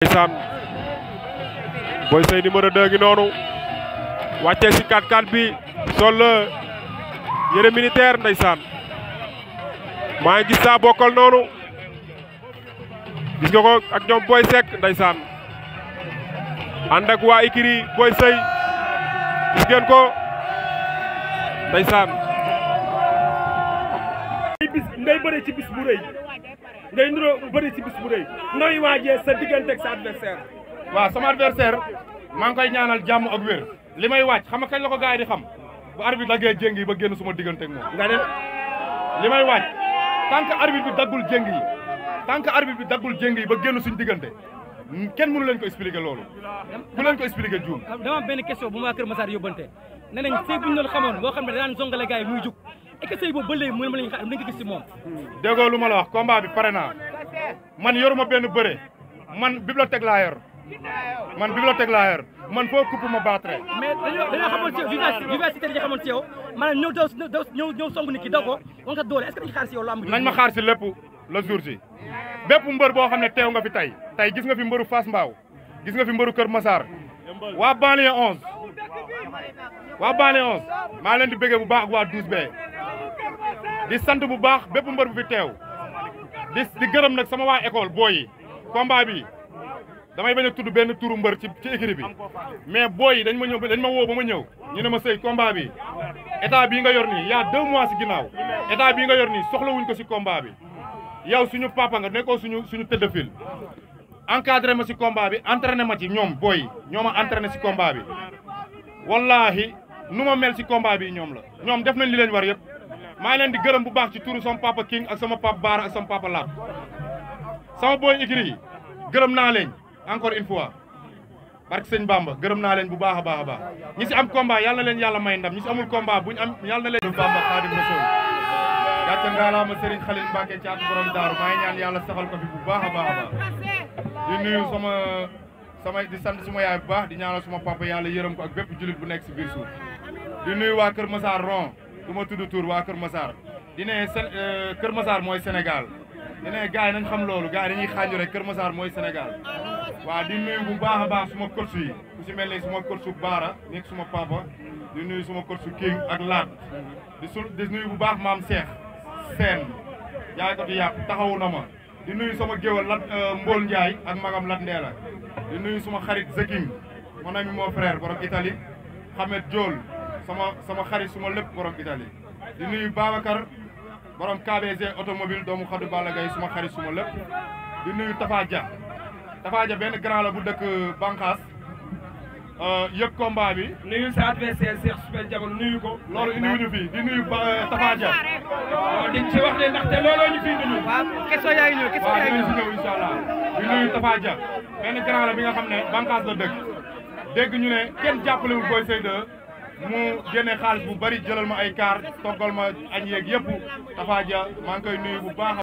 ndeysaan Boy Seye numéro 2 gi noonu wàccee si 4x4 bi sol yére militaire ndeysaan maa ngi gis saa bokkal noonu gis nga ko ak ñoom Boy Seck ndeysaan ànd ak waa Ikiri Boy Seye gis ngeen ko ndeysaan ngay bëre ci bis bu rëy ngay nuroo bëri ci bis bu rëy nooy waajee sa diggante ak sa adversaire. waaw sama adversaire maa ngi koy ñaanal jàmm ak wér li may wàcc xam nga kañ la ko gars yi di xam bu arbitre daggee jéng yi ba génn suma diggante ak moom. nga ne li may wàcc tant que arbitre bi daggul jéng yi tant que arbitre bi daggul jéng yi ba génn suñu diggante kenn mënu leen ko expliquer loolu ku leen ko expliquer juum. dama am benn question bu ma Kër Massar yóbbante ne nañ sëy bu ñu doon xamoon boo xam ne daan zongale gars yi muy jug est-ce que sëy boobu ba léegi mën nañu xaar nañ ko gis ci moom. déggoo lu ma la wax combat bi pare naa man yoruma benn bëre man bibliothèque laa yor man foo coupe ma battre. mais dañoo xamoon ci yow vivacité dañoo xamoon ci yow maanaam ñëw song nit ki daw ko wan nga doole est-ce que dañu xaar ci yow lamb nañ ma xaar si lépp le jour si bépp mbër boo xam ne teew nga fi tey gis nga fi mbëru Fass Mbao gis nga fi mbëru Kër Massar waa banlieue 11 maa leen di bëggee bu baax ak waa 12B di sant bu baax bépp mbër bu fi teew di gërëm nag sama waa école booy yi combat bi damay bañ a tudd benn turu mbër ci écurie bi mais booy yi dañ ma woo ba ma ñëw ñu ne ma sëy combat bi état bii nga yor nii y a 2 mois si ginnaaw état bii nga yor nii soxlawuñ ko si combat bi yow suñu papa nga nekkoo suñu tête de file encadré ma si combat bi entraîné ma ci ñoom booy yi ñoo ma entraîné si combat bi wallahi nu ma mel si combat bi ñoom la ñoom def nañ li leen war yëpp maa ngi leen di gërëm bu baax ci turu sama papa King ak sama papa Baara ak sama papa Laat sama booy écurie yi gërëm naa leen encore une fois barke sëñ Bamba gërëm naa leen bu baax a baax a baax ñi si am combat yàlla na leen yàlla may ndam ñi si amul combat buñ am yàlla na leen Bamba Xaadim Rasuul gàcce ngaalaama Serigne Khalil Mbacke caatu borom daaru maa ngi ñaan yàlla saxal ko fi bu baax a baax a baax di nuyu di sant suma yaay bu baax di ñaanal suma papa yàlla yërëm ko ak bépp jullit bu nekk si biir suuf di nuyu waa Kër Massar ron du ma tudd tur waa Kër Massar di ne Kër Massar mooy Sénégal di ne gars yi nañ xam loolu gars yi dañuy xaaju rek Kër Massar mooy Sénégal waaw di nuyu bu baax a baax suma coach yi ku si mel ni suma coach Baara nekk suma papa di nuyu suma coach King ak Laat di nuyu bu baax maam Cheikh Sène jaay ko di yàpp taxawu na ma di nuyu sama géwal Lat Mbol Ndiaye ak magam Lat Ndeela di nuyu suma xarit Zeking mon ami mon frère borom Italie Hamed Diol sama xarit suma lépp borom Italie di nuyu Babacar borom KBG automobile doomu Xadu Balla Gaye suma xarit suma lépp di nuyu Tafa Dia benn grand la bu dëkk Banqaas yëg combat bi. nuyu sa adversaire Cheikh Super Diamono nuyu ko. loolu indiwuñu fii di nuyu Tafa Dia. waaw di ci wax ne ndaxte looloo ñu fi indi ñu. waaw question yaa ngi ñëw question yaa ngi ñëw. waaw dinañ si ñëw incha allah di nuyu Tafa Dia benn grand la bi nga xam ne Banqaas la dëkk dégg ñu ne kenn jàppalewul Boy Seye 2 mu génne xaalis bu bari jëlal ma ay kaar toggal ma añ yeeg yëpp Tafa Dia maa ngi koy nuyu bu baax.